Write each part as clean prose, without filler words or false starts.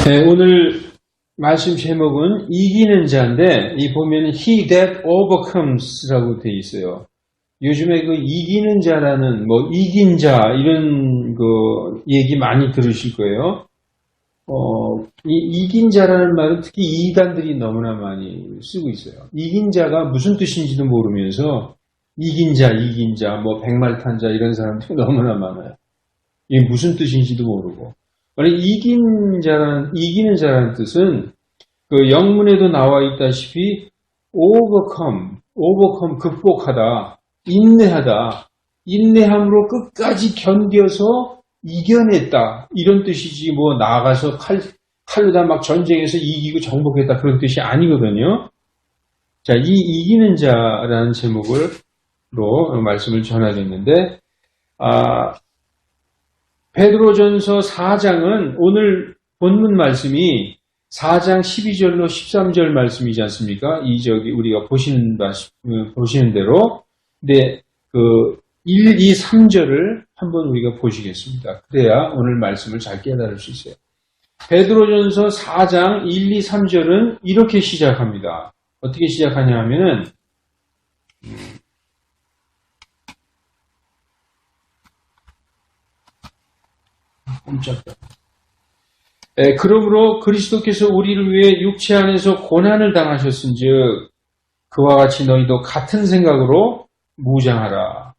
네, 오늘 말씀 제목은 이기는 자인데, 이 보면 He that overcomes라고 되어 있어요. 요즘에 그 이기는 자라는, 이긴 자, 이런 얘기 많이 들으실 거예요. 이긴 자라는 말은 특히 이단들이 너무나 많이 쓰고 있어요. 이긴 자가 무슨 뜻인지도 모르면서, 이긴 자, 백말탄 자, 이런 사람들이 너무나 많아요. 이게 무슨 뜻인지도 모르고. 원래 이기는 자라는 뜻은 그 영문에도 나와 있다시피 overcome, 극복하다, 인내함으로 끝까지 견뎌서 이겨냈다. 이런 뜻이지 나아가서 칼로다 막 전쟁에서 이기고 정복했다. 그런 뜻이 아니거든요. 자, 이 이기는 자라는 제목으로 말씀을 전하겠는데, 베드로전서 4장은 오늘 본문 말씀이 4장 12절로 13절 말씀이지 않습니까? 우리가 보시는 대로. 근데 1, 2, 3절을 한번 우리가 보시겠습니다. 그래야 오늘 말씀을 잘 깨달을 수 있어요. 베드로전서 4장 1, 2, 3절은 이렇게 시작합니다. 어떻게 시작하냐 하면은, 그러므로 그리스도께서 우리를 위해 육체 안에서 고난을 당하셨은즉 그와 같이 너희도 같은 생각으로 무장하라.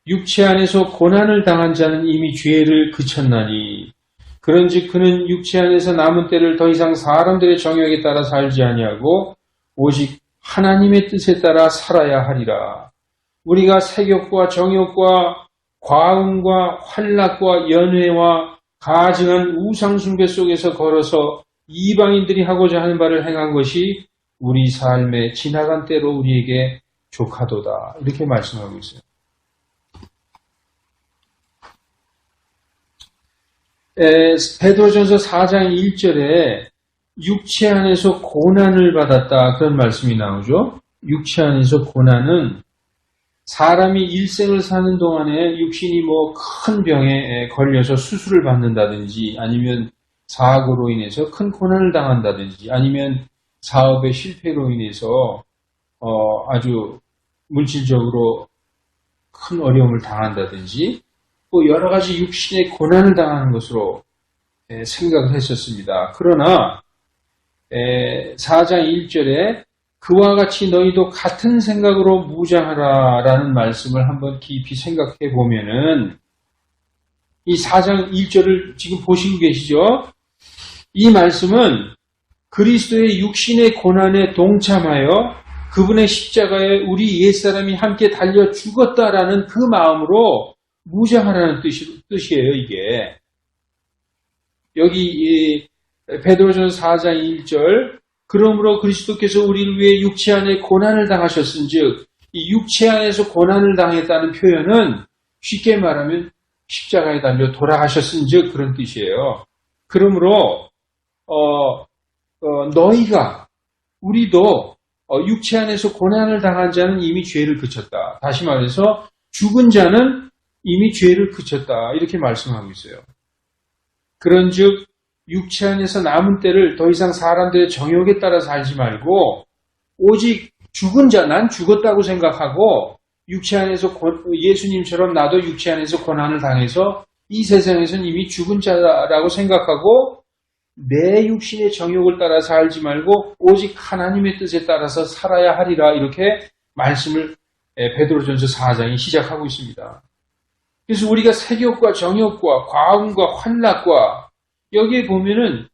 육체 안에서 고난을 당한 자는 이미 죄를 그쳤나니 그런즉 그는 육체 안에서 남은 때를 더 이상 사람들의 정욕에 따라 살지 아니하고 오직 하나님의 뜻에 따라 살아야 하리라. 우리가 색욕과 정욕과 과음과 환락과 연회와 가증한 우상숭배 속에서 걸어서 이방인들이 하고자 하는 바를 행한 것이 우리 삶의 지나간 때로 우리에게 족하도다. 이렇게 말씀하고 있어요. 베드로전서 4장 1절에 육체 안에서 고난을 받았다. 그런 말씀이 나오죠. 육체 안에서 고난은 사람이 일생을 사는 동안에 육신이 큰 병에 걸려서 수술을 받는다든지 아니면 사고로 인해서 큰 고난을 당한다든지 아니면 사업의 실패로 인해서 아주 물질적으로 큰 어려움을 당한다든지 여러 가지 육신의 고난을 당하는 것으로 생각을 했었습니다. 그러나 4장 1절에 그와 같이 너희도 같은 생각으로 무장하라 라는 말씀을 한번 깊이 생각해 보면은 이 4장 1절을 지금 보시고 계시죠? 이 말씀은 그리스도의 육신의 고난에 동참하여 그분의 십자가에 우리 옛사람이 함께 달려 죽었다라는 그 마음으로 무장하라는 뜻이에요, 이게. 여기 베드로전서 4장 1절 그러므로 그리스도께서 우리를 위해 육체 안에 고난을 당하셨은즉 이 육체 안에서 고난을 당했다는 표현은 쉽게 말하면 십자가에 달려 돌아가셨은즉 그런 뜻이에요. 그러므로 우리도 육체 안에서 고난을 당한 자는 이미 죄를 그쳤다. 다시 말해서 죽은 자는 이미 죄를 그쳤다. 이렇게 말씀하고 있어요. 그런즉 육체 안에서 남은 때를 더 이상 사람들의 정욕에 따라 살지 말고 오직 죽은 자, 난 죽었다고 생각하고 육체 안에서 예수님처럼 나도 육체 안에서 고난을 당해서 이 세상에서는 이미 죽은 자라고 생각하고 내 육신의 정욕을 따라 살지 말고 오직 하나님의 뜻에 따라서 살아야 하리라 이렇게 말씀을 베드로전서 4장이 시작하고 있습니다. 그래서 우리가 색욕과 정욕과 과음과 환락과 여기에 보면은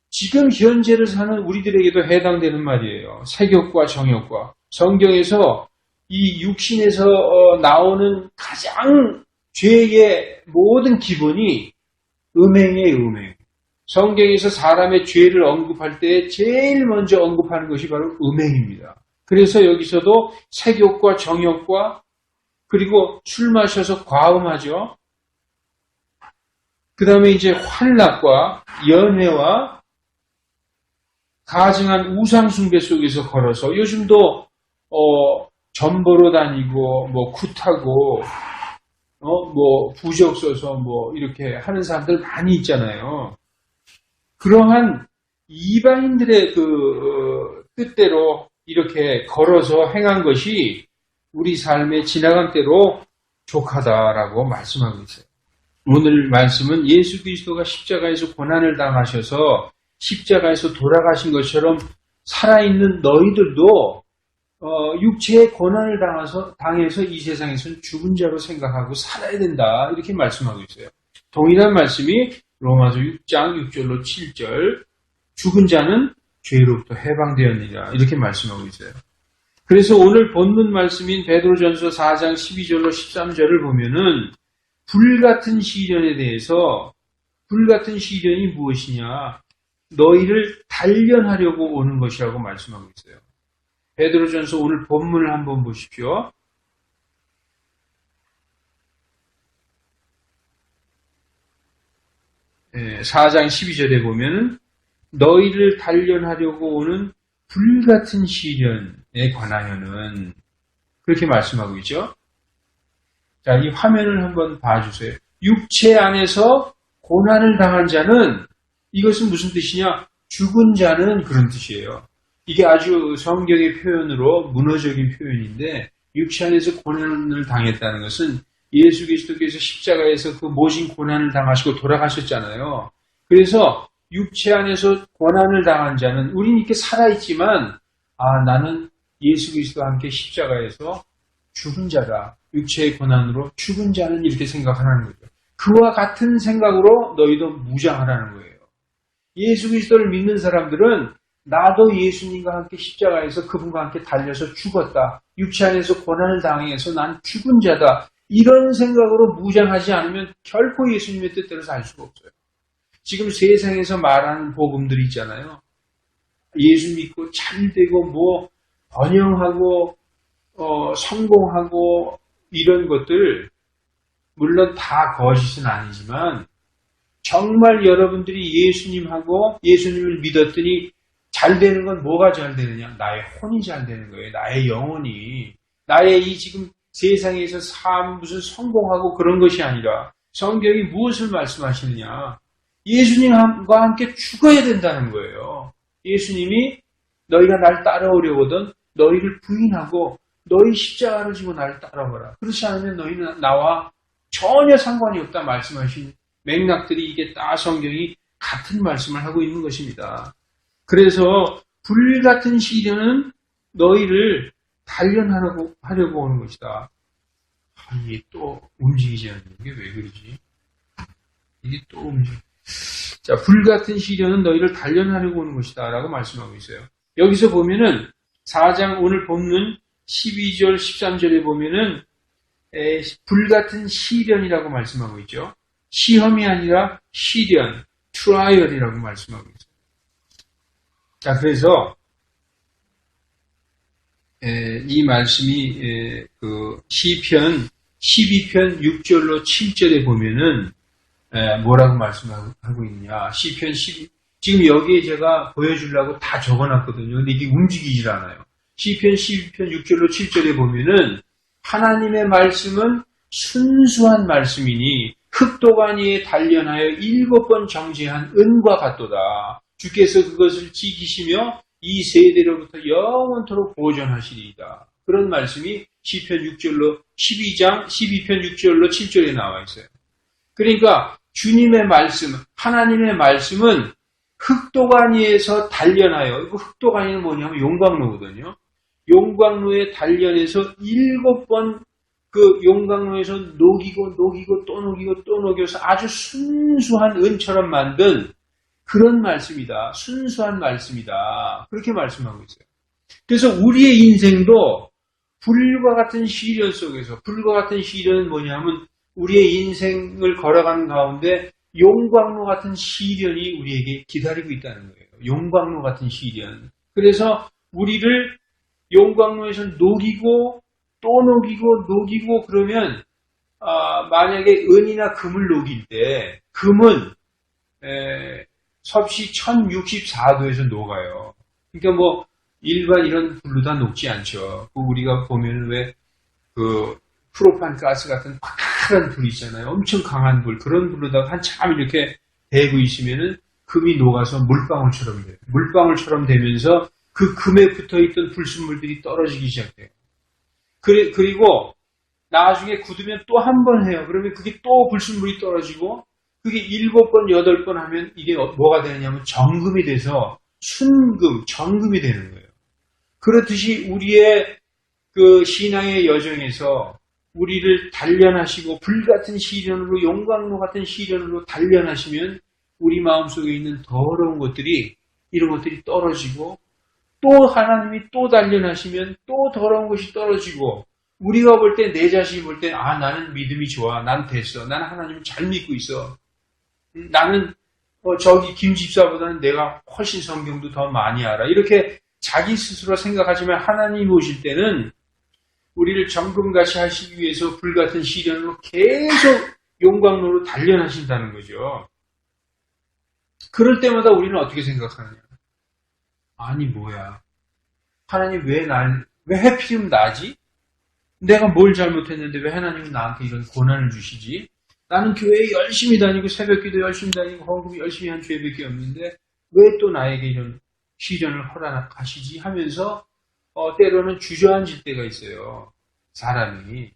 지금 현재를 사는 우리들에게도 해당되는 말이에요. 색욕과 정욕과. 성경에서 이 육신에서 나오는 가장 죄의 모든 기본이 음행이에요, 음행. 성경에서 사람의 죄를 언급할 때 제일 먼저 언급하는 것이 바로 음행입니다. 그래서 여기서도 색욕과 정욕과 그리고 술 마셔서 과음하죠. 그 다음에 이제 환락과 연회와 가증한 우상숭배 속에서 걸어서 요즘도 점보러 다니고 굿하고 부적 써서 이렇게 하는 사람들 많이 있잖아요. 그러한 이방인들의 뜻대로 이렇게 걸어서 행한 것이 우리 삶의 지나간 대로 족하다라고 말씀하고 있어요. 오늘 말씀은 예수 그리스도가 십자가에서 고난을 당하셔서 십자가에서 돌아가신 것처럼 살아있는 너희들도 육체의 고난을 당해서 이 세상에서는 죽은 자로 생각하고 살아야 된다. 이렇게 말씀하고 있어요. 동일한 말씀이 로마서 6장 6절로 7절 죽은 자는 죄로부터 해방되었느니라 이렇게 말씀하고 있어요. 그래서 오늘 본문 말씀인 베드로전서 4장 12절로 13절을 보면은 불같은 시련에 대해서 불같은 시련이 무엇이냐? 너희를 단련하려고 오는 것이라고 말씀하고 있어요. 베드로전서 오늘 본문을 한번 보십시오. 4장 12절에 보면 너희를 단련하려고 오는 불같은 시련에 관하여는 그렇게 말씀하고 있죠. 자, 이 화면을 한번 봐주세요. 육체 안에서 고난을 당한 자는 이것은 무슨 뜻이냐? 죽은 자는 그런 뜻이에요. 이게 아주 성경의 표현으로 문어적인 표현인데 육체 안에서 고난을 당했다는 것은 예수 그리스도께서 십자가에서 그 모진 고난을 당하시고 돌아가셨잖아요. 그래서 육체 안에서 고난을 당한 자는 우리는 이렇게 살아있지만 나는 예수 그리스도와 함께 십자가에서 죽은 자다. 육체의 고난으로 죽은 자는 이렇게 생각하라는 거죠. 그와 같은 생각으로 너희도 무장하라는 거예요. 예수 그리스도를 믿는 사람들은 나도 예수님과 함께 십자가에서 그분과 함께 달려서 죽었다. 육체 안에서 고난을 당해서 난 죽은 자다. 이런 생각으로 무장하지 않으면 결코 예수님의 뜻대로 살 수가 없어요. 지금 세상에서 말하는 복음들이 있잖아요. 예수 믿고 잘되고 번영하고 성공하고 이런 것들 물론 다 거짓은 아니지만 정말 여러분들이 예수님하고 예수님을 믿었더니 잘 되는 건 뭐가 잘 되느냐? 나의 혼이 잘 되는 거예요. 나의 영혼이. 나의 이 지금 세상에서 무슨 성공하고 그런 것이 아니라 성경이 무엇을 말씀하시느냐? 예수님과 함께 죽어야 된다는 거예요. 예수님이 너희가 날 따라오려거든 너희를 부인하고 너희 십자가를 지고 나를 따라오라. 그렇지 않으면 너희는 나와 전혀 상관이 없다 말씀하신 맥락들이 이게 다 성경이 같은 말씀을 하고 있는 것입니다. 그래서 불같은 시련은 너희를 단련하려고 오는 것이다. 이게 또 움직이지 않는 게 왜 그러지? 이게 또 움직여. 자, 불같은 시련은 너희를 단련하려고 오는 것이다 라고 말씀하고 있어요. 여기서 보면은 4장 오늘 본문 12절 13절에 보면은 불같은 시련이라고 말씀하고 있죠. 시험이 아니라 시련, 트라이얼이라고 말씀하고 있어요. 자, 그래서 이 말씀이 그 시편 12편 6절로 7절에 보면은 뭐라고 말씀하고 있느냐. 시편 12 지금 여기에 제가 보여주려고 다 적어놨거든요. 근데 이게 움직이질 않아요. 시편 12편 6절로 7절에 보면은 하나님의 말씀은 순수한 말씀이니 흑도관 위에 단련하여 7번 정죄한 은과 같도다. 주께서 그것을 지키시며 이 세대로부터 영원토록 보존하시리이다. 그런 말씀이 시편 6절로 12편 6절로 7절에 나와 있어요. 그러니까 주님의 말씀, 하나님의 말씀은 흑도가니에서 단련하여, 이거 흑도가니는 뭐냐면 용광로거든요. 용광로에 단련해서 7번 그 용광로에서 녹이고 또 녹여서 아주 순수한 은처럼 만든 그런 말씀이다. 순수한 말씀이다. 그렇게 말씀하고 있어요. 그래서 우리의 인생도 불과 같은 시련 속에서, 불과 같은 시련은 뭐냐면 우리의 인생을 걸어가는 가운데 용광로 같은 시련이 우리에게 기다리고 있다는 거예요. 용광로 같은 시련. 그래서 우리를 용광로에서 녹이고 또 녹이고 그러면 만약에 은이나 금을 녹일 때 금은 섭씨 1064도에서 녹아요. 그러니까 뭐 일반 이런 불로 다 녹지 않죠. 우리가 보면 왜 그 프로판 가스 같은 파란 불 있잖아요. 엄청 강한 불. 그런 불로다가 한참 이렇게 대고 있으면은 그 금이 녹아서 물방울처럼 돼요. 물방울처럼 되면서 그 금에 붙어있던 불순물들이 떨어지기 시작해요. 그리고 나중에 굳으면 또 한 번 해요. 그러면 그게 또 불순물이 떨어지고 그게 7번, 8번 하면 이게 뭐가 되느냐면 정금이 돼서 순금, 정금이 되는 거예요. 그렇듯이 우리의 그 신앙의 여정에서 우리를 단련하시고 불같은 시련으로 용광로 같은 시련으로 단련하시면 우리 마음속에 있는 더러운 것들이 이런 것들이 떨어지고 또 하나님이 또 단련하시면 또 더러운 것이 떨어지고 우리가 볼 때 내 자신이 볼 때 나는 믿음이 좋아. 난 됐어. 나는 하나님을 잘 믿고 있어. 나는 저기 김 집사보다는 내가 훨씬 성경도 더 많이 알아. 이렇게 자기 스스로 생각하지만 하나님 오실 때는 우리를 정금같이 하시기 위해서 불같은 시련으로 계속 용광로로 단련하신다는 거죠. 그럴 때마다 우리는 어떻게 생각하느냐. 아니 뭐야. 하나님 왜 하필이면 나지? 내가 뭘 잘못했는데 왜 하나님은 나한테 이런 고난을 주시지? 나는 교회에 열심히 다니고 새벽기도 열심히 다니고 헌금 열심히 한 죄밖에 없는데 왜 또 나에게 이런 시련을 허락하시지? 하면서 때로는 주저앉을 때가 있어요. 사람이.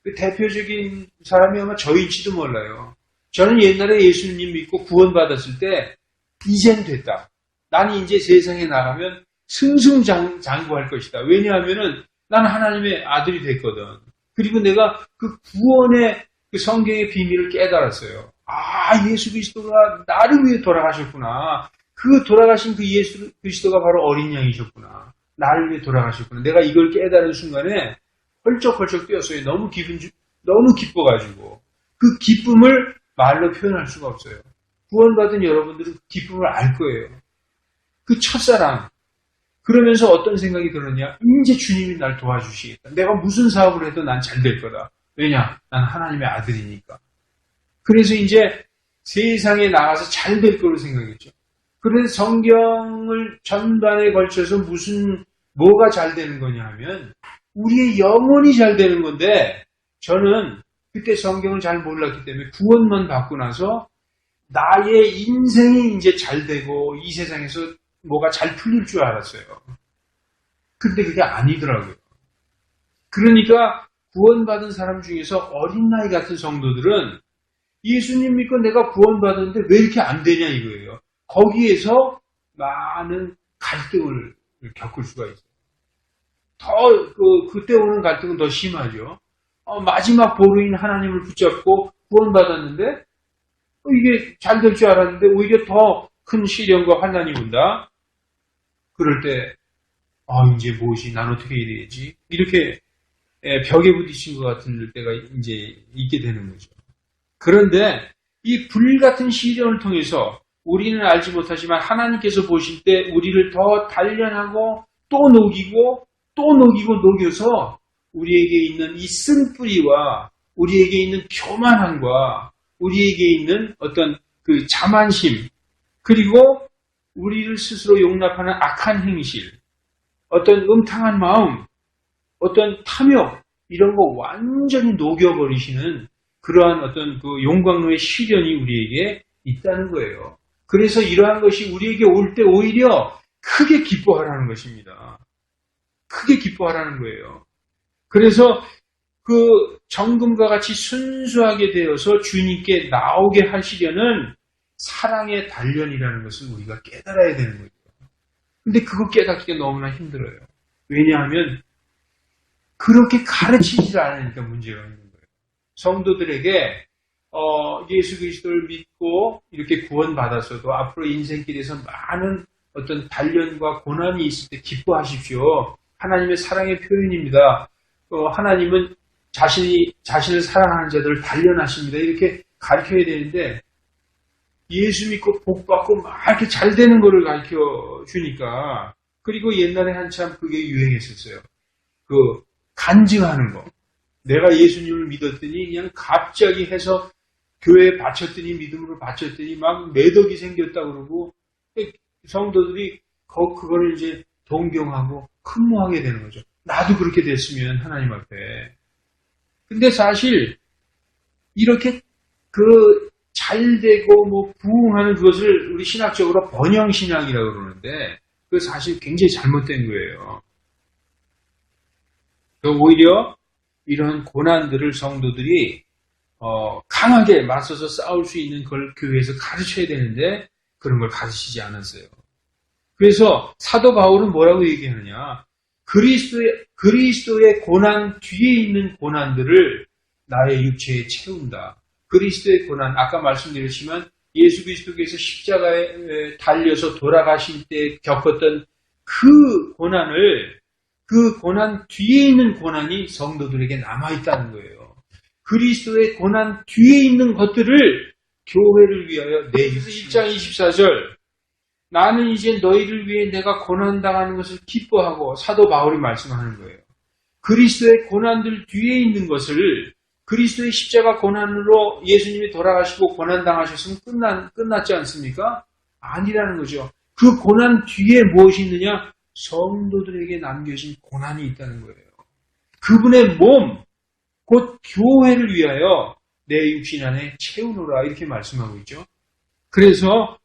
그 대표적인 사람이 아마 저일지도 몰라요. 저는 옛날에 예수님 믿고 구원받았을 때 이젠 됐다. 나는 이제 세상에 나가면 승승장구할 것이다. 왜냐하면은 나는 하나님의 아들이 됐거든. 그리고 내가 그 구원의 그 성경의 비밀을 깨달았어요. 예수 그리스도가 나를 위해 돌아가셨구나. 그 돌아가신 그 예수 그리스도가 바로 어린 양이셨구나. 나를 위해 돌아가셨구나. 내가 이걸 깨달은 순간에 헐쩍헐쩍 뛰었어요. 너무 기뻐가지고. 그 기쁨을 말로 표현할 수가 없어요. 구원받은 여러분들은 그 기쁨을 알 거예요. 그 첫사랑. 그러면서 어떤 생각이 들었냐? 이제 주님이 날 도와주시겠다. 내가 무슨 사업을 해도 난 잘 될 거다. 왜냐? 난 하나님의 아들이니까. 그래서 이제 세상에 나가서 잘 될 거로 생각했죠. 그래서 성경을 전반에 걸쳐서 뭐가 잘 되는 거냐 하면 우리의 영혼이 잘 되는 건데 저는 그때 성경을 잘 몰랐기 때문에 구원만 받고 나서 나의 인생이 이제 잘 되고 이 세상에서 뭐가 잘 풀릴 줄 알았어요. 근데 그게 아니더라고요. 그러니까 구원받은 사람 중에서 어린 나이 같은 성도들은 예수님 믿고 내가 구원받았는데 왜 이렇게 안 되냐 이거예요. 거기에서 많은 갈등을 겪을 수가 있어요. 그때 오는 갈등은 더 심하죠. 마지막 보루인 하나님을 붙잡고 구원받았는데 이게 잘 될 줄 알았는데 오히려 더 큰 시련과 환난이 온다. 그럴 때 이제 무엇이 난 어떻게 해야 되지? 이렇게 벽에 부딪힌 것 같은 때가 이제 있게 되는 거죠. 그런데 이 불같은 시련을 통해서 우리는 알지 못하지만 하나님께서 보실 때 우리를 더 단련하고 또 녹이고 녹여서 우리에게 있는 이 쓴뿌리와 우리에게 있는 교만함과 우리에게 있는 어떤 그 자만심 그리고 우리를 스스로 용납하는 악한 행실 어떤 음탕한 마음 어떤 탐욕 이런 거 완전히 녹여버리시는 그러한 어떤 그 용광로의 시련이 우리에게 있다는 거예요. 그래서 이러한 것이 우리에게 올 때 오히려 크게 기뻐하라는 것입니다. 크게 기뻐하라는 거예요. 그래서 그 정금과 같이 순수하게 되어서 주님께 나오게 하시려는 사랑의 단련이라는 것을 우리가 깨달아야 되는 거죠. 근데 그거 깨닫기가 너무나 힘들어요. 왜냐하면 그렇게 가르치지 않으니까 문제가 있는 거예요. 성도들에게 예수 그리스도를 믿고 이렇게 구원받았어도 앞으로 인생길에서 많은 어떤 단련과 고난이 있을 때 기뻐하십시오. 하나님의 사랑의 표현입니다. 하나님은 자신을 사랑하는 자들을 단련하십니다. 이렇게 가르쳐야 되는데 예수 믿고 복 받고 막 이렇게 잘 되는 거를 가르쳐 주니까 그리고 옛날에 한참 그게 유행했었어요. 그 간증하는 거. 내가 예수님을 믿었더니 그냥 갑자기 해서 교회에 바쳤더니 믿음으로 바쳤더니 막 매덕이 생겼다 그러고 성도들이 그거를 이제 동경하고 흠모하게 되는 거죠. 나도 그렇게 됐으면 하나님 앞에. 근데 사실 이렇게 그 잘되고 뭐 부흥하는 그것을 우리 신학적으로 번영신앙이라고 그러는데 그거 사실 굉장히 잘못된 거예요. 오히려 이런 고난들을 성도들이 강하게 맞서서 싸울 수 있는 걸 교회에서 가르쳐야 되는데 그런 걸 가르치지 않았어요. 그래서 사도 바울은 뭐라고 얘기하느냐? 그리스도의 고난 뒤에 있는 고난들을 나의 육체에 채운다. 그리스도의 고난, 아까 말씀드렸지만 예수 그리스도께서 십자가에 달려서 돌아가실 때 겪었던 그 고난을, 그 고난 뒤에 있는 고난이 성도들에게 남아있다는 거예요. 그리스도의 고난 뒤에 있는 것들을 교회를 위하여 내 1장 24절 나는 이제 너희를 위해 내가 고난당하는 것을 기뻐하고 사도 바울이 말씀하는 거예요. 그리스도의 고난들 뒤에 있는 것을 그리스도의 십자가 고난으로 예수님이 돌아가시고 고난당하셨으면 끝났지 않습니까? 아니라는 거죠. 그 고난 뒤에 무엇이 있느냐? 성도들에게 남겨진 고난이 있다는 거예요. 그분의 몸, 곧 교회를 위하여 내 육신 안에 채우노라 이렇게 말씀하고 있죠. 그래서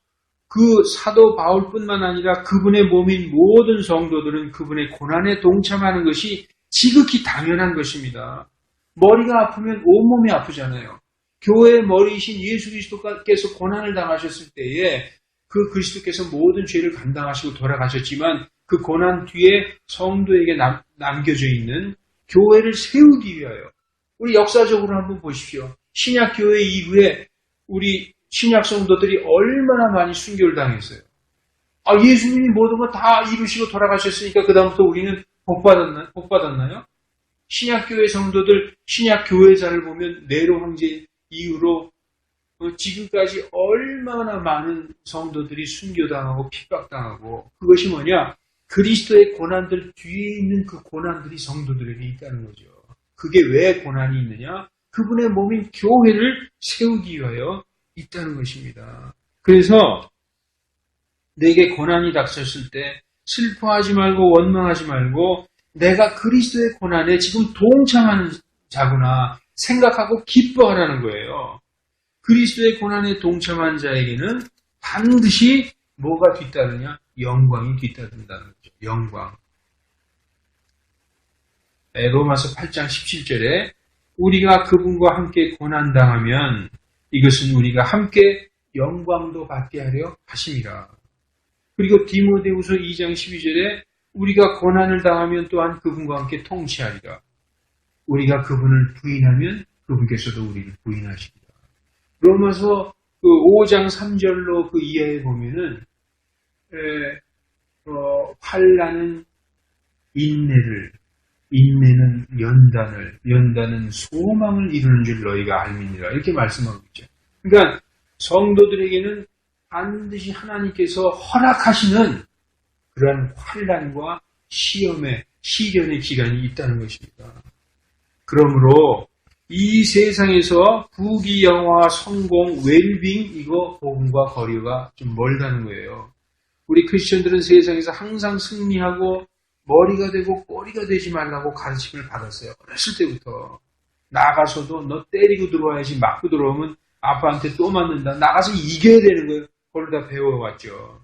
그 사도 바울뿐만 아니라 그분의 몸인 모든 성도들은 그분의 고난에 동참하는 것이 지극히 당연한 것입니다. 머리가 아프면 온몸이 아프잖아요. 교회의 머리이신 예수 그리스도께서 고난을 당하셨을 때에 그 그리스도께서 모든 죄를 감당하시고 돌아가셨지만 그 고난 뒤에 성도에게 남겨져 있는 교회를 세우기 위하여 우리 역사적으로 한번 보십시오. 신약교회 이후에 우리 신약 성도들이 얼마나 많이 순교를 당했어요. 예수님이 모든 거 다 이루시고 돌아가셨으니까 그 다음부터 우리는 복 받았나요? 신약교회 성도들, 신약교회자를 보면 네로 황제 이후로 지금까지 얼마나 많은 성도들이 순교당하고 핍박당하고 그것이 뭐냐? 그리스도의 고난들 뒤에 있는 그 고난들이 성도들에게 있다는 거죠. 그게 왜 고난이 있느냐? 그분의 몸인 교회를 세우기 위하여 있다는 것입니다. 그래서 내게 고난이 닥쳤을 때 슬퍼하지 말고 원망하지 말고 내가 그리스도의 고난에 지금 동참하는 자구나 생각하고 기뻐하라는 거예요. 그리스도의 고난에 동참한 자에게는 반드시 뭐가 뒤따르냐? 영광이 뒤따른다는 거죠. 영광. 로마서 8장 17절에 우리가 그분과 함께 고난당하면 이것은 우리가 함께 영광도 받게 하려 하심이라. 그리고 디모데후서 2장 12절에 우리가 고난을 당하면 또한 그분과 함께 통치하리라. 우리가 그분을 부인하면 그분께서도 우리를 부인하시리라. 로마서 5장 3절로 그 이하에 보면은 환난은 인내를, 인내는 연단은 소망을 이루는 줄 너희가 알미니라. 이렇게 말씀하고 있죠. 그러니까 성도들에게는 반드시 하나님께서 허락하시는 그러한 환난과 시험의, 시련의 기간이 있다는 것입니다. 그러므로 이 세상에서 부귀영화, 성공, 웰빙 이거 복음과 거리가 좀 멀다는 거예요. 우리 크리스천들은 세상에서 항상 승리하고 머리가 되고 꼬리가 되지 말라고 가르침을 받았어요. 어렸을 때부터. 나가서도 너 때리고 들어와야지 맞고 들어오면 아빠한테 또 맞는다. 나가서 이겨야 되는 거예요. 그걸 다 배워왔죠.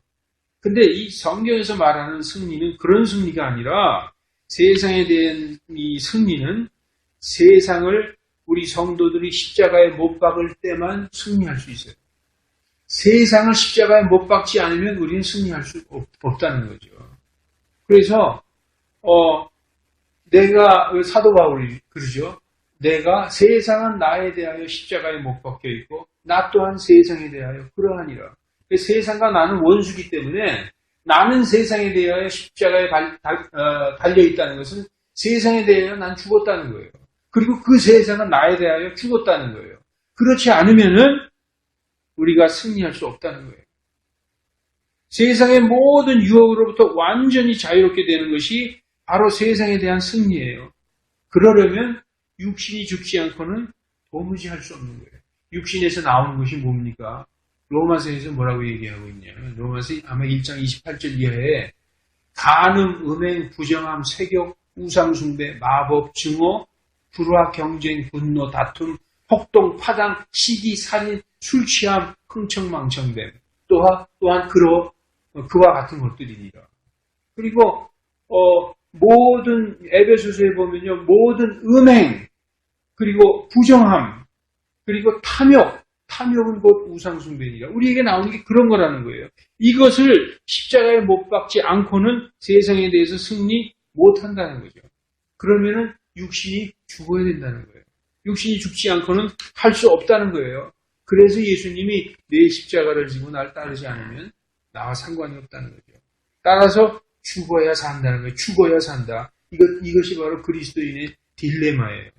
근데 이 성경에서 말하는 승리는 그런 승리가 아니라 세상에 대한 이 승리는 세상을 우리 성도들이 십자가에 못 박을 때만 승리할 수 있어요. 세상을 십자가에 못 박지 않으면 우리는 승리할 수 없다는 거죠. 그래서 내가 사도 바울이 그러죠. 내가 세상은 나에 대하여 십자가에 못 박혀 있고 나 또한 세상에 대하여 그러하니라. 세상과 나는 원수기 때문에 나는 세상에 대하여 십자가에 달려 있다는 것은 세상에 대하여 난 죽었다는 거예요. 그리고 그 세상은 나에 대하여 죽었다는 거예요. 그렇지 않으면은 우리가 승리할 수 없다는 거예요. 세상의 모든 유혹으로부터 완전히 자유롭게 되는 것이 바로 세상에 대한 승리예요. 그러려면 육신이 죽지 않고는 도무지 할 수 없는 거예요. 육신에서 나오는 것이 뭡니까? 로마서에서 뭐라고 얘기하고 있냐면 로마서 아마 1장 28절 이하에 간음, 음행, 부정함, 세욕, 우상숭배, 마법, 증오, 불화, 경쟁, 분노, 다툼, 폭동, 파당, 시기, 살인, 술 취함, 흥청망청됨, 또한 그와 같은 것들이니라. 그리고 모든 에베소서에 보면요, 모든 음행, 그리고 부정함, 그리고 탐욕은 곧 우상숭배니라. 우리에게 나오는 게 그런 거라는 거예요. 이것을 십자가에 못 박지 않고는 세상에 대해서 승리 못한다는 거죠. 그러면은 육신이 죽어야 된다는 거예요. 육신이 죽지 않고는 할 수 없다는 거예요. 그래서 예수님이 내 십자가를 지고 날 따르지 않으면 나와 상관이 없다는 거죠. 따라서 죽어야 산다는 거예요. 죽어야 산다. 이것이 바로 그리스도인의 딜레마예요.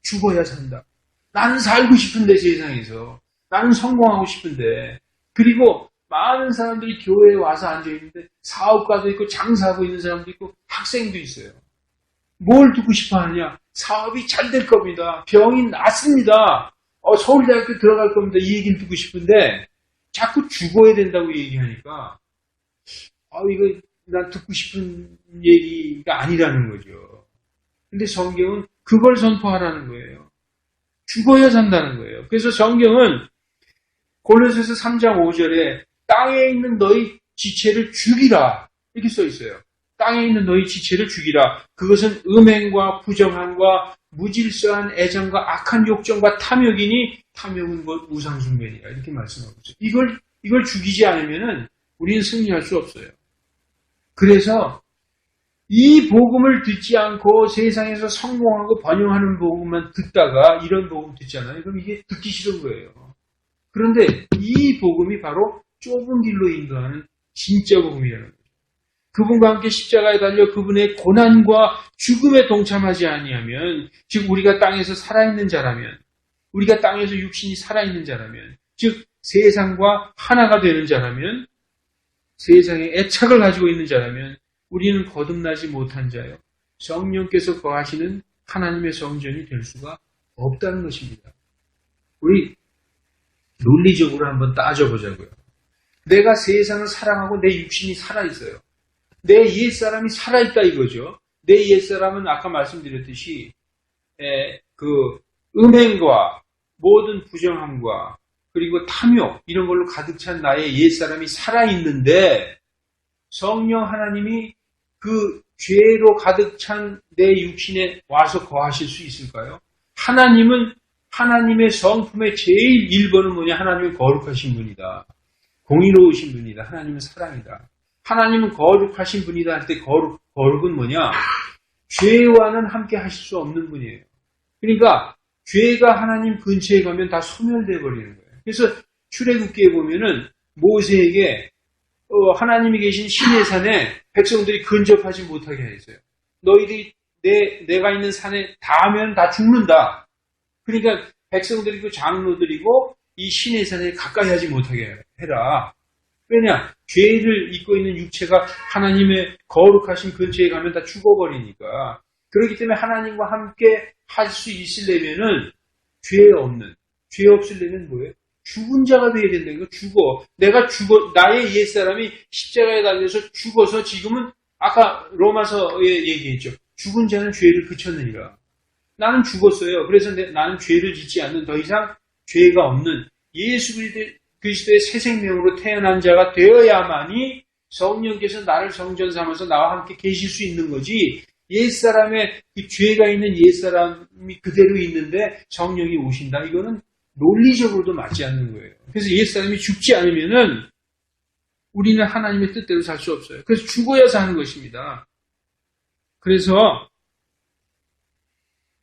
죽어야 산다. 나는 살고 싶은데 세상에서. 나는 성공하고 싶은데. 그리고 많은 사람들이 교회에 와서 앉아있는데 사업가도 있고 장사하고 있는 사람도 있고 학생도 있어요. 뭘 듣고 싶어 하느냐? 사업이 잘 될 겁니다. 병이 낫습니다. 서울대학교 들어갈 겁니다. 이 얘기를 듣고 싶은데 자꾸 죽어야 된다고 얘기하니까 이거 난 듣고 싶은 얘기가 아니라는 거죠. 근데 성경은 그걸 선포하라는 거예요. 죽어야 산다는 거예요. 그래서 성경은 골로새서 3장 5절에 땅에 있는 너희 지체를 죽이라 이렇게 써 있어요. 땅에 있는 너희 지체를 죽이라. 그것은 음행과 부정함과 무질서한 애정과 악한 욕정과 탐욕이니 탐욕은 곧 우상숭배니라 이렇게 말씀하고 있어요. 이걸 죽이지 않으면은 우리는 승리할 수 없어요. 그래서 이 복음을 듣지 않고 세상에서 성공하고 번영하는 복음만 듣다가 이런 복음 듣잖아요. 그럼 이게 듣기 싫은 거예요. 그런데 이 복음이 바로 좁은 길로 인도하는 진짜 복음이라는 거예요. 그분과 함께 십자가에 달려 그분의 고난과 죽음에 동참하지 아니하면, 즉 우리가 땅에서 살아있는 자라면, 우리가 땅에서 육신이 살아있는 자라면, 즉 세상과 하나가 되는 자라면, 세상에 애착을 가지고 있는 자라면 우리는 거듭나지 못한 자요. 성령께서 거하시는 하나님의 성전이 될 수가 없다는 것입니다. 우리 논리적으로 한번 따져보자고요. 내가 세상을 사랑하고 내 육신이 살아있어요. 내 옛사람이 살아있다 이거죠. 내 옛사람은 아까 말씀드렸듯이 음행과 모든 부정함과 그리고 탐욕 이런 걸로 가득 찬 나의 옛사람이 살아있는데 성령 하나님이 그 죄로 가득 찬 내 육신에 와서 거하실 수 있을까요? 하나님의 성품의 제일 1번은 뭐냐? 하나님은 거룩하신 분이다. 공의로우신 분이다. 하나님은 사랑이다. 하나님은 거룩하신 분이다 할 때 거룩은 뭐냐? 죄와는 함께 하실 수 없는 분이에요. 그러니까 죄가 하나님 근처에 가면 다 소멸되어 버리는 거예요. 그래서 출애굽기에 보면은 모세에게 하나님이 계신 시내 산에 백성들이 근접하지 못하게 했어요. 너희들이 내가 있는 산에 닿으면 다 죽는다. 그러니까 백성들이고 장로들이고 이 시내 산에 가까이 하지 못하게 해라. 왜냐? 죄를 입고 있는 육체가 하나님의 거룩하신 근처에 가면 다 죽어버리니까. 그렇기 때문에 하나님과 함께 할 수 있으려면은 죄 없으려면 뭐예요? 죽은 자가 되어야 된다는 거. 나의 옛사람이 십자가에 달려서 죽어서 지금은 아까 로마서에 얘기했죠. 죽은 자는 죄를 그쳤느니라. 나는 죽었어요. 그래서 나는 죄를 짓지 않는 더 이상 죄가 없는 예수 그리스도의 새 생명으로 태어난 자가 되어야만이 성령께서 나를 성전 삼아서 나와 함께 계실 수 있는 거지. 옛사람의 그 죄가 있는 옛사람이 그대로 있는데 성령이 오신다. 이거는 논리적으로도 맞지 않는 거예요. 그래서 옛사람이 죽지 않으면은 우리는 하나님의 뜻대로 살 수 없어요. 그래서 죽어야 사는 것입니다. 그래서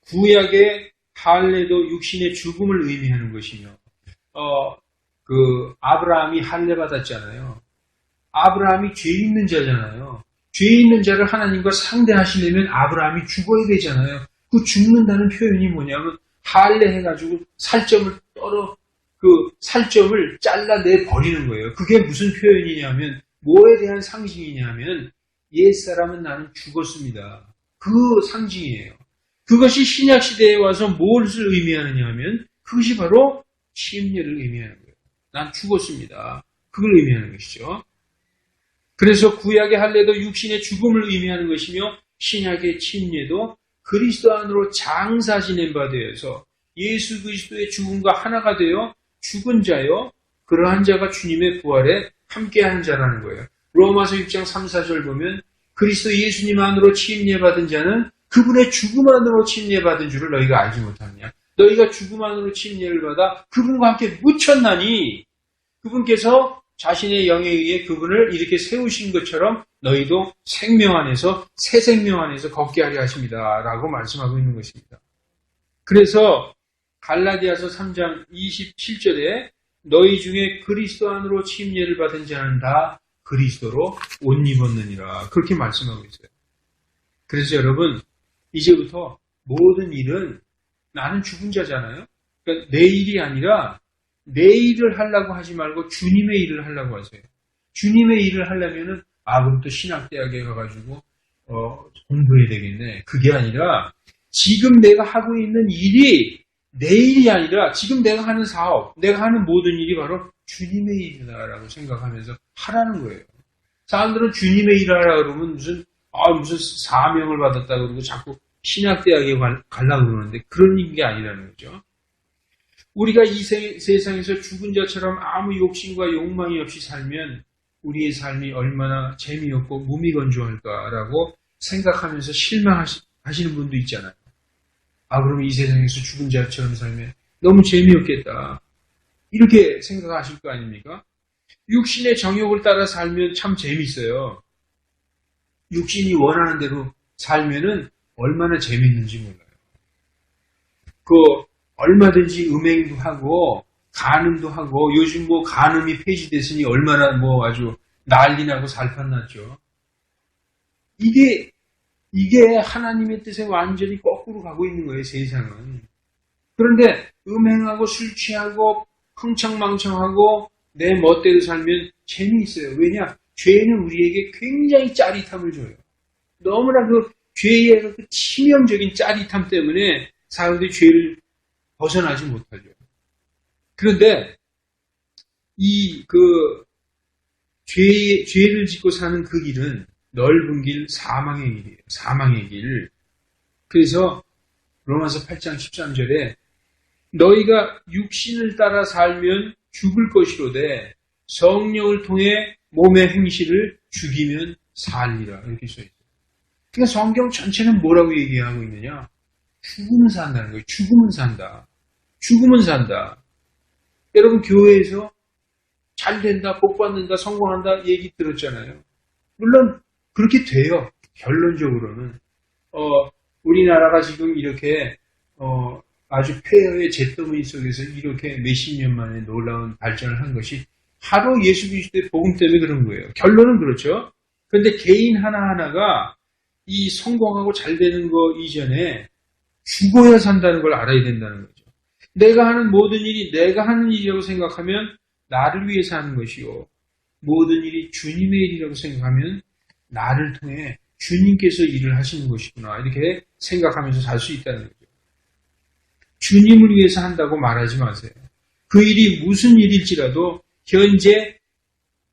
구약의 할례도 육신의 죽음을 의미하는 것이며, 아브라함이 할례 받았잖아요. 아브라함이 죄 있는 자잖아요. 죄 있는 자를 하나님과 상대하시려면 아브라함이 죽어야 되잖아요. 그 죽는다는 표현이 뭐냐면 할례 해가지고 살점을 잘라내 버리는 거예요. 그게 무슨 표현이냐면 뭐에 대한 상징이냐면 옛사람은 나는 죽었습니다. 그 상징이에요. 그것이 신약 시대에 와서 무엇을 의미하느냐 하면 그것이 바로 침례를 의미하는 거예요. 난 죽었습니다. 그걸 의미하는 것이죠. 그래서 구약의 할례도 육신의 죽음을 의미하는 것이며 신약의 침례도 그리스도 안으로 장사 지낸 바 되어서 예수 그리스도의 죽음과 하나가 되어 죽은 자요. 그러한 자가 주님의 부활에 함께하는 자라는 거예요. 로마서 6장 3, 4절 보면 그리스도 예수님 안으로 침례받은 자는 그분의 죽음 안으로 침례받은 줄을 너희가 알지 못하느냐. 너희가 죽음 안으로 침례를 받아 그분과 함께 묻혔나니 그분께서 자신의 영에 의해 그분을 이렇게 세우신 것처럼 너희도 생명 안에서 새 생명 안에서 걷게 하려 하십니다. 라고 말씀하고 있는 것입니다. 그래서 갈라디아서 3장 27절에 너희 중에 그리스도 안으로 침례를 받은 자는 다 그리스도로 옷 입었느니라. 그렇게 말씀하고 있어요. 그래서 여러분 이제부터 모든 일은 나는 죽은 자잖아요. 그러니까 내 일이 아니라 내 일을 하려고 하지 말고 주님의 일을 하려고 하세요. 주님의 일을 하려면은 그럼 또 신학대학에 가가지고 공부해야 되겠네. 그게 아니라 지금 내가 하고 있는 일이 내 일이 아니라 지금 내가 하는 사업, 내가 하는 모든 일이 바로 주님의 일이다라고 생각하면서 하라는 거예요. 사람들은 주님의 일을 하라 그러면 무슨 사명을 받았다 그러고 자꾸 신학대학에 가려고 그러는데 그런 게 아니라는 거죠. 우리가 이 세상에서 죽은 자처럼 아무 욕심과 욕망이 없이 살면 우리의 삶이 얼마나 재미없고 무미건조할까라고 생각하면서 실망하시는 분도 있잖아요. 그럼 이 세상에서 죽은 자처럼 살면 너무 재미없겠다. 이렇게 생각하실 거 아닙니까? 육신의 정욕을 따라 살면 참 재밌어요. 육신이 원하는 대로 살면은 얼마나 재밌는지 몰라요. 얼마든지 음행도 하고 간음도 하고 요즘 간음이 폐지됐으니 얼마나 아주 난리 나고 살판났죠. 이게 하나님의 뜻에 완전히 거꾸로 가고 있는 거예요, 세상은. 그런데 음행하고 술 취하고 흥청망청하고 내 멋대로 살면 재미있어요. 왜냐? 죄는 우리에게 굉장히 짜릿함을 줘요. 너무나 죄의 치명적인 짜릿함 때문에 사람들이 죄를 벗어나지 못하죠. 그런데 죄를 짓고 사는 그 길은 넓은 길, 사망의 길이에요. 사망의 길. 그래서 로마서 8장 13절에 너희가 육신을 따라 살면 죽을 것이로되 성령을 통해 몸의 행실을 죽이면 살리라. 이렇게 써있어요. 그러니까 성경 전체는 뭐라고 얘기하고 있느냐? 죽으면 산다는 거예요. 죽으면 산다. 죽으면 산다. 여러분 교회에서 잘 된다, 복 받는다, 성공한다 얘기 들었잖아요. 물론 그렇게 돼요. 결론적으로는 우리나라가 지금 이렇게 아주 폐허의 잿더미 속에서 이렇게 몇십 년 만에 놀라운 발전을 한 것이 바로 예수 그리스도의 복음 때문에 그런 거예요. 결론은 그렇죠. 그런데 개인 하나하나가 이 성공하고 잘 되는 거 이전에 죽어야 산다는 걸 알아야 된다는 거죠. 내가 하는 모든 일이 내가 하는 일이라고 생각하면 나를 위해서 하는 것이요. 모든 일이 주님의 일이라고 생각하면 나를 통해 주님께서 일을 하시는 것이구나. 이렇게 생각하면서 살 수 있다는 거죠. 주님을 위해서 한다고 말하지 마세요. 그 일이 무슨 일일지라도 현재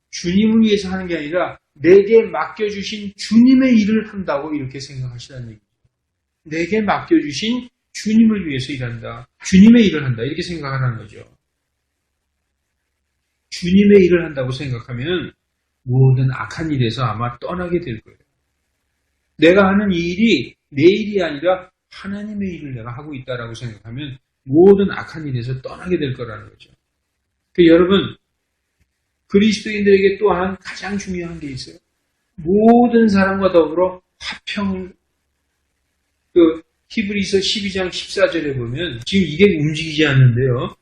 주님을 위해서 하는 게 아니라 내게 맡겨주신 주님의 일을 한다고 이렇게 생각하시라는 얘기죠. 내게 맡겨주신 주님을 위해서 일한다. 주님의 일을 한다. 이렇게 생각하라는 거죠. 주님의 일을 한다고 생각하면 모든 악한 일에서 아마 떠나게 될 거예요. 내가 하는 이 일이 내 일이 아니라 하나님의 일을 내가 하고 있다라고 생각하면 모든 악한 일에서 떠나게 될 거라는 거죠. 여러분, 그리스도인들에게 또한 가장 중요한 게 있어요. 모든 사람과 더불어 화평을 히브리서 12장 14절에 보면 지금 이게 움직이지 않는데요.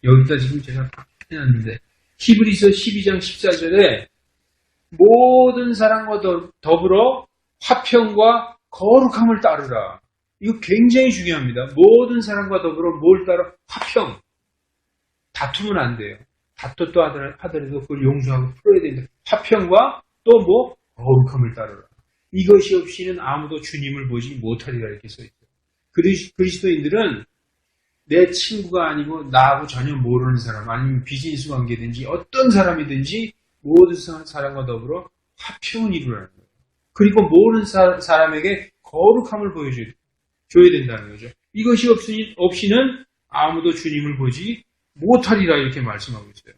여기다 지금 제가 딱 해놨는데 히브리서 12장 14절에 모든 사람과 더불어 화평과 거룩함을 따르라. 이거 굉장히 중요합니다. 모든 사람과 더불어 뭘 따라? 화평. 다투면 안 돼요. 다투도 하더라도 그걸 용서하고 풀어야 된다. 화평과 또 거룩함을 따르라. 이것이 없이는 아무도 주님을 보지 못하리라 이렇게 써있어요. 그리스도인들은 내 친구가 아니고 나하고 전혀 모르는 사람 아니면 비즈니스 관계든지 어떤 사람이든지 모든 사람과 더불어 화평을 이루라는 거예요. 그리고 모든 사람에게 거룩함을 보여줘야 된다는 거죠. 이것이 없이는 아무도 주님을 보지 못하리라 이렇게 말씀하고 있어요.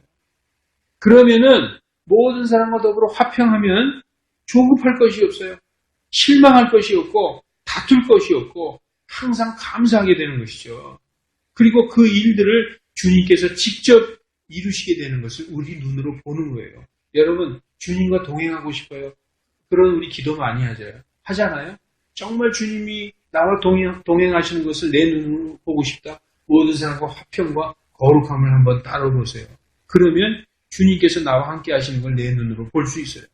그러면은 모든 사람과 더불어 화평하면 조급할 것이 없어요. 실망할 것이 없고 다툴 것이 없고 항상 감사하게 되는 것이죠. 그리고 그 일들을 주님께서 직접 이루시게 되는 것을 우리 눈으로 보는 거예요. 여러분, 주님과 동행하고 싶어요? 그런 우리 기도 많이 하잖아요. 정말 주님이 나와 동행하시는 것을 내 눈으로 보고 싶다. 모든 사람과 화평과 거룩함을 한번 따라보세요. 그러면 주님께서 나와 함께 하시는 걸 내 눈으로 볼 수 있어요.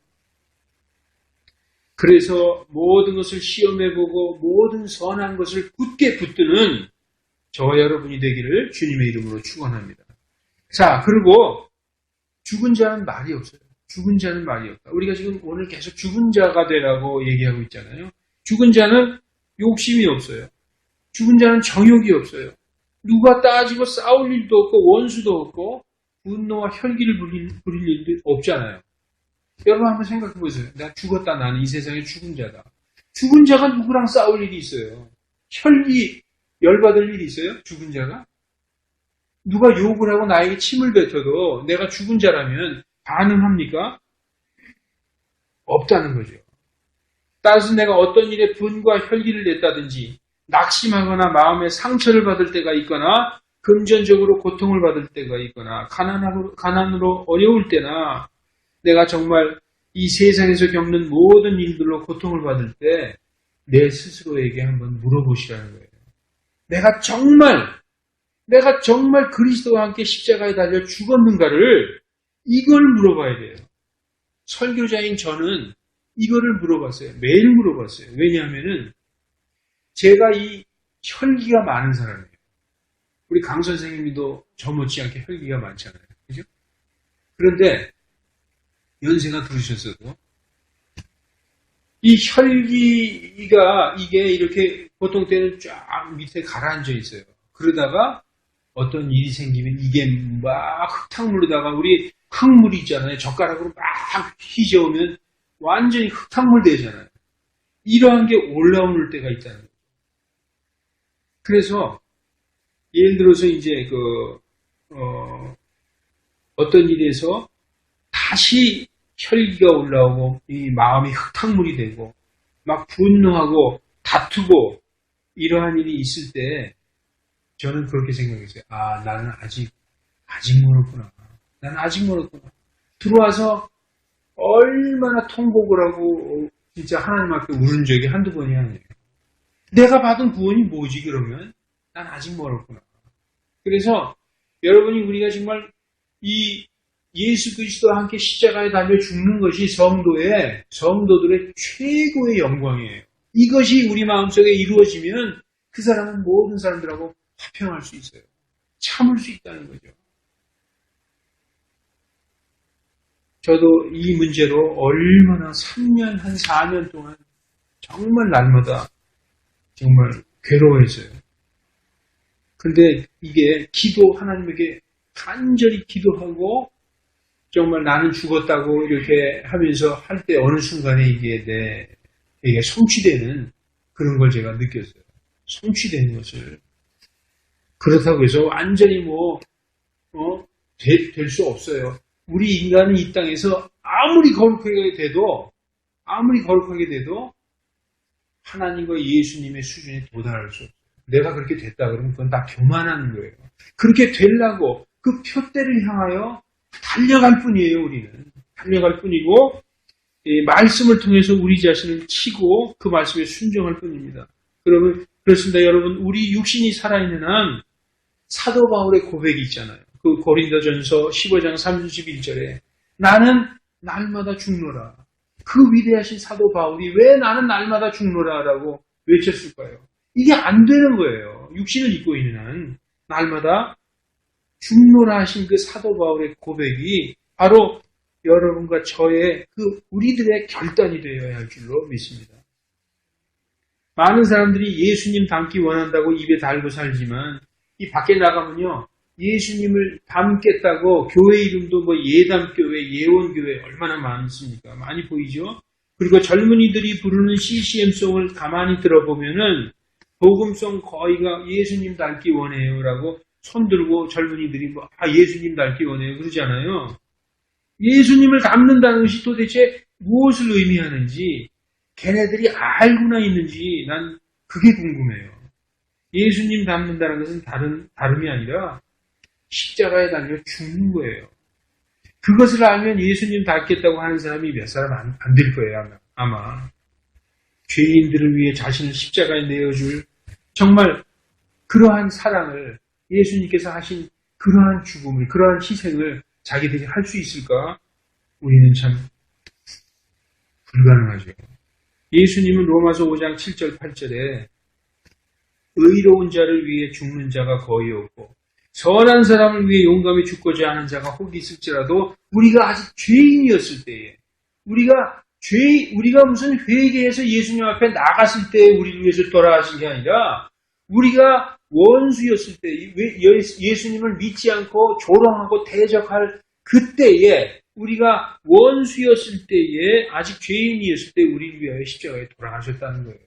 그래서 모든 것을 시험해보고 모든 선한 것을 굳게 붙드는 저와 여러분이 되기를 주님의 이름으로 축원합니다. 자, 그리고 죽은 자는 말이 없어요. 죽은 자는 말이 없다. 우리가 지금 오늘 계속 죽은 자가 되라고 얘기하고 있잖아요. 죽은 자는 욕심이 없어요. 죽은 자는 정욕이 없어요. 누가 따지고 싸울 일도 없고 원수도 없고 분노와 혈기를 부릴 일도 없잖아요. 여러분 한번 생각해 보세요. 내가 죽었다. 나는 이 세상에 죽은 자다. 죽은 자가 누구랑 싸울 일이 있어요? 혈기 열받을 일이 있어요? 죽은 자가? 누가 욕을 하고 나에게 침을 뱉어도 내가 죽은 자라면 반응합니까? 없다는 거죠. 따라서 내가 어떤 일에 분과 혈기를 냈다든지 낙심하거나 마음에 상처를 받을 때가 있거나 금전적으로 고통을 받을 때가 있거나 가난으로 어려울 때나 내가 정말 이 세상에서 겪는 모든 일들로 고통을 받을 때 내 스스로에게 한번 물어보시라는 거예요. 내가 정말 그리스도와 함께 십자가에 달려 죽었는가를 이걸 물어봐야 돼요. 설교자인 저는 이거를 물어봤어요. 매일 물어봤어요. 왜냐하면은 제가 이 혈기가 많은 사람이에요. 우리 강 선생님도 저 못지않게 혈기가 많잖아요. 그죠? 그런데 연세가 들으셨어도 이 혈기가 이게 이렇게 보통 때는 쫙 밑에 가라앉아 있어요. 그러다가 어떤 일이 생기면 이게 막 흙탕물로다가 우리 흙물이 있잖아요. 젓가락으로 막 휘저으면 완전히 흙탕물 되잖아요. 이러한 게 올라오는 때가 있다는 거죠. 그래서 예를 들어서 이제 어떤 일에서 다시 혈기가 올라오고 이 마음이 흙탕물이 되고 막 분노하고 다투고 이러한 일이 있을 때 저는 그렇게 생각했어요. 아, 나는 아직 멀었구나. 나는 아직 멀었구나. 들어와서 얼마나 통곡을 하고 진짜 하나님 앞에 우는 적이 한두 번이 아니에요. 내가 받은 구원이 뭐지 그러면? 난 아직 멀었구나. 그래서 여러분이 우리가 정말 이 예수 그리스도와 함께 십자가에 달려 죽는 것이 성도들의 최고의 영광이에요. 이것이 우리 마음속에 이루어지면 그 사람은 모든 사람들하고 화평할 수 있어요. 참을 수 있다는 거죠. 저도 이 문제로 얼마나 3년, 한 4년 동안 정말 날마다 정말 괴로워했어요. 근데 이게 하나님에게 간절히 기도하고 정말 나는 죽었다고 이렇게 하면서 할 때 어느 순간에 이게 성취되는 그런 걸 제가 느꼈어요. 성취되는 것을. 그렇다고 해서 완전히 될 수 없어요. 우리 인간은 이 땅에서 아무리 거룩하게 돼도 하나님과 예수님의 수준에 도달할 수 없어요. 내가 그렇게 됐다 그러면 그건 다 교만하는 거예요. 그렇게 되려고 그 표대를 향하여 달려갈 뿐이에요, 우리는. 달려갈 뿐이고, 말씀을 통해서 우리 자신을 치고 그 말씀에 순종할 뿐입니다. 그렇습니다, 여러분. 우리 육신이 살아있는 한 사도 바울의 고백이 있잖아요. 그 고린도전서 15장 31절에 나는 날마다 죽노라. 그 위대하신 사도 바울이 왜 나는 날마다 죽노라라고 외쳤을까요? 이게 안 되는 거예요. 육신을 입고 있는 한 날마다 죽노라 하신 그 사도 바울의 고백이 바로 여러분과 저의 우리들의 결단이 되어야 할 줄로 믿습니다. 많은 사람들이 예수님 닮기 원한다고 입에 달고 살지만 이 밖에 나가면요 예수님을 닮겠다고 교회 이름도 예담교회, 예원교회 얼마나 많습니까? 많이 보이죠? 그리고 젊은이들이 부르는 CCM송을 가만히 들어보면은 복음송 거의가 예수님 닮기 원해요라고 손들고 젊은이들이 예수님 닮기 원해요. 그러잖아요. 예수님을 닮는다는 것이 도대체 무엇을 의미하는지, 걔네들이 알고나 있는지 난 그게 궁금해요. 예수님 닮는다는 것은 다름이 아니라 십자가에 달려 죽는 거예요. 그것을 알면 예수님 닮겠다고 하는 사람이 몇 사람 안 될 거예요, 아마. 죄인들을 위해 자신을 십자가에 내어줄 정말 그러한 사랑을 예수님께서 하신 그러한 죽음을, 그러한 희생을 자기들이 할 수 있을까? 우리는 참 불가능하죠. 예수님은 로마서 5장 7절 8절에 의로운 자를 위해 죽는 자가 거의 없고 선한 사람을 위해 용감히 죽고자 하는 자가 혹 있을지라도 우리가 아직 죄인이었을 때에 우리가 무슨 회개해서 예수님 앞에 나갔을 때 우리를 위해서 돌아가신 게 아니라 우리가 원수였을 때 예수님을 믿지 않고 조롱하고 대적할 그때에 우리가 원수였을 때에 아직 죄인이었을 때 우리를 위하여 십자가에 돌아가셨다는 거예요.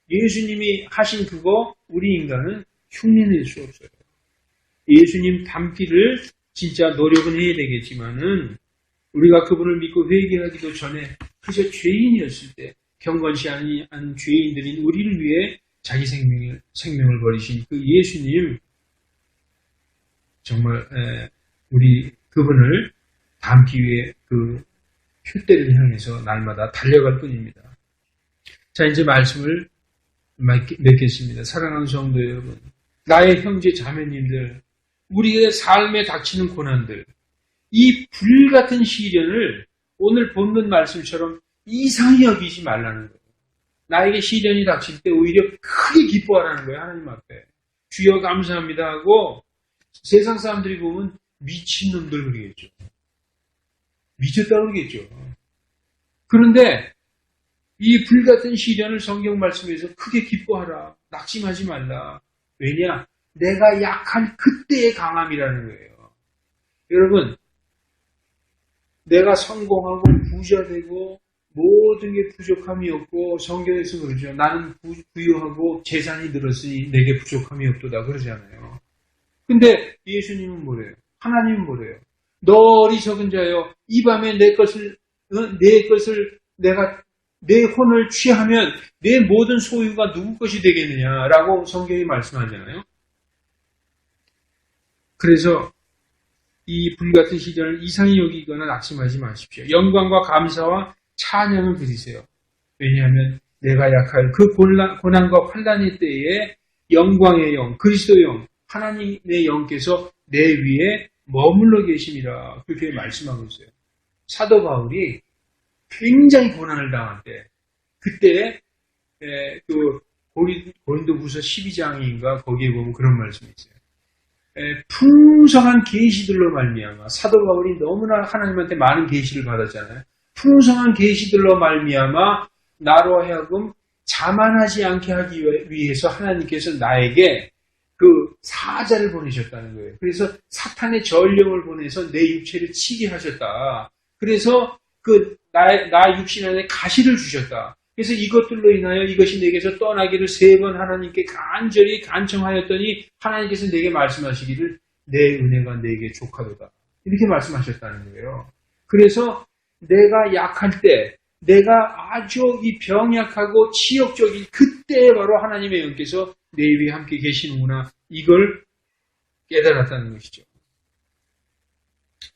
예수님이 하신 그거 우리 인간은 흉내낼 수 없어요. 예수님 닮기를 진짜 노력은 해야 되겠지만은 우리가 그분을 믿고 회개하기도 전에 그저 죄인이었을 때 경건치 않은 죄인들인 우리를 위해 자기 생명을 버리신 그 예수님 정말 우리 그분을 닮기 위해 그 표대를 향해서 날마다 달려갈 뿐입니다. 자, 이제 말씀을 맺겠습니다. 사랑하는 성도 여러분, 나의 형제 자매님들, 우리의 삶에 닥치는 고난들, 이 불같은 시련을 오늘 본문 말씀처럼 이상히 여기지 말라는 거예요. 나에게 시련이 닥칠 때 오히려 크게 기뻐하라는 거예요. 하나님 앞에. 주여 감사합니다 하고 세상 사람들이 보면 미친놈들 그러겠죠. 미쳤다 그러겠죠. 그런데 이 불같은 시련을 성경 말씀에서 크게 기뻐하라. 낙심하지 말라. 왜냐? 내가 약한 그때의 강함이라는 거예요. 여러분, 내가 성공하고 부자 되고 모든 게 부족함이 없고 성경에서 그러죠. 나는 부유하고 재산이 늘었으니 내게 부족함이 없도다 그러잖아요. 근데 예수님은 뭐래요? 하나님은 뭐래요? 너 어리석은 자여 이 밤에 내 혼을 취하면 내 모든 소유가 누구 것이 되겠느냐라고 성경이 말씀하잖아요. 그래서 이 불같은 시련을 이상히 여기거나 낙심하지 마십시오. 영광과 감사와 찬양을 드리세요. 왜냐하면 내가 약할 그 고난과 환난의 때에 영광의 영, 그리스도의 영, 하나님의 영께서 내 위에 머물러 계심이라 그렇게 말씀하고 있어요. 사도 바울이 굉장히 고난을 당할 때 그때 그 고린도후서 12장인가 거기에 보면 그런 말씀이 있어요. 풍성한 계시들로 말미암아 사도 바울이 너무나 하나님한테 많은 계시를 받았잖아요. 풍성한 계시들로 말미암아 나로 하여금 자만하지 않게 하기 위해서 하나님께서 나에게 그 사자를 보내셨다는 거예요. 그래서 사탄의 전령을 보내서 내 육체를 치게 하셨다. 그래서 나 육신 안에 가시를 주셨다. 그래서 이것들로 인하여 이것이 내게서 떠나기를 3번 하나님께 간절히 간청하였더니 하나님께서 내게 말씀하시기를 내 은혜가 내게 족하도다. 이렇게 말씀하셨다는 거예요. 그래서 내가 약할 때, 내가 아주 이 병약하고 치욕적인 그때에 바로 하나님의 영께서 내 위에 함께 계시는구나. 이걸 깨달았다는 것이죠.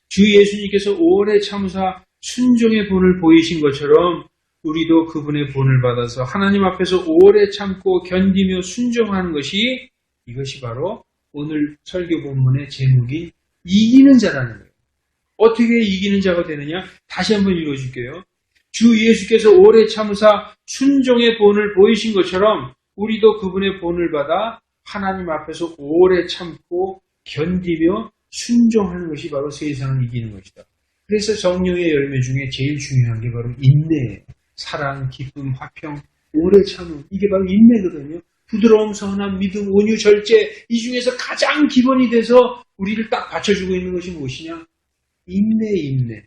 주 예수님께서 오래 참으사 순종의 본을 보이신 것처럼 우리도 그분의 본을 받아서 하나님 앞에서 오래 참고 견디며 순종하는 것이 이것이 바로 오늘 설교 본문의 제목인 이기는 자라는 거예요. 어떻게 이기는 자가 되느냐? 다시 한번 읽어줄게요. 주 예수께서 오래 참으사 순종의 본을 보이신 것처럼 우리도 그분의 본을 받아 하나님 앞에서 오래 참고 견디며 순종하는 것이 바로 세상을 이기는 것이다. 그래서 성령의 열매 중에 제일 중요한 게 바로 인내예요. 사랑, 기쁨, 화평, 오래 참음. 이게 바로 인내거든요. 부드러움, 선함, 믿음, 온유, 절제. 이 중에서 가장 기본이 돼서 우리를 딱 받쳐주고 있는 것이 무엇이냐? 인내.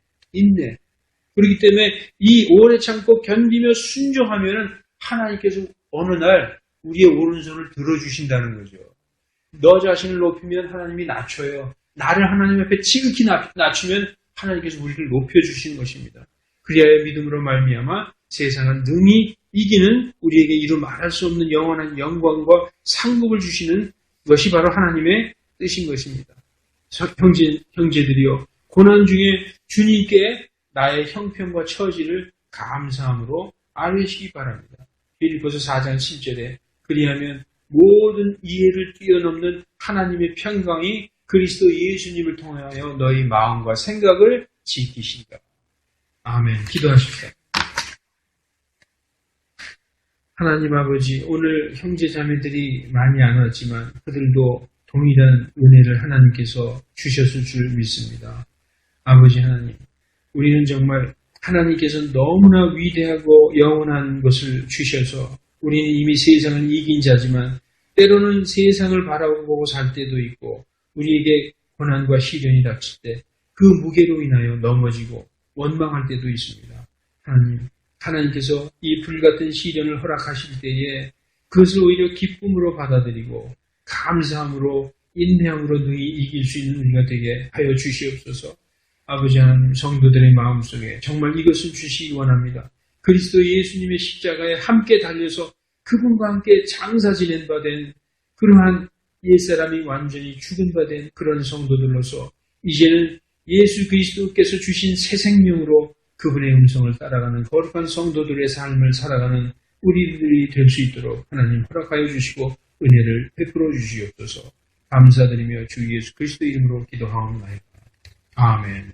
그렇기 때문에 이 오래 참고 견디며 순종하면은 하나님께서 어느 날 우리의 오른손을 들어주신다는 거죠. 너 자신을 높이면 하나님이 낮춰요. 나를 하나님 앞에 지극히 낮추면 하나님께서 우리를 높여주시는 것입니다. 그리하여 믿음으로 말미암아 세상은 능히 이기는 우리에게 이루 말할 수 없는 영원한 영광과 상급을 주시는 것이 바로 하나님의 뜻인 것입니다. 형제들이여, 고난 중에 주님께 나의 형편과 처지를 감사함으로 아뢰시기 바랍니다. 빌립보서 4장 7절에 그리하면 모든 이해를 뛰어넘는 하나님의 평강이 그리스도 예수님을 통하여 너희 마음과 생각을 지키신다. 아멘. 기도하십시다. 하나님 아버지, 오늘 형제자매들이 많이 안 왔지만 그들도 동일한 은혜를 하나님께서 주셨을 줄 믿습니다. 아버지 하나님, 우리는 정말 하나님께서 너무나 위대하고 영원한 것을 주셔서 우리는 이미 세상을 이긴 자지만 때로는 세상을 바라보고 살 때도 있고 우리에게 고난과 시련이 닥칠 때 그 무게로 인하여 넘어지고 원망할 때도 있습니다. 하나님께서 이 불같은 시련을 허락하실 때에 그것을 오히려 기쁨으로 받아들이고 감사함으로 인내함으로 능히 이길 수 있는 우리가 되게 하여 주시옵소서. 아버지 하나님, 성도들의 마음속에 정말 이것을 주시기 원합니다. 그리스도 예수님의 십자가에 함께 달려서 그분과 함께 장사 지낸 바 된 그러한 옛사람이 완전히 죽은 바 된 그런 성도들로서 이제는 예수 그리스도께서 주신 새 생명으로 그분의 음성을 따라가는 거룩한 성도들의 삶을 살아가는 우리들이 될 수 있도록 하나님 허락하여 주시고 은혜를 베풀어 주시옵소서. 감사드리며 주 예수 그리스도 이름으로 기도하옵나이다. 아멘.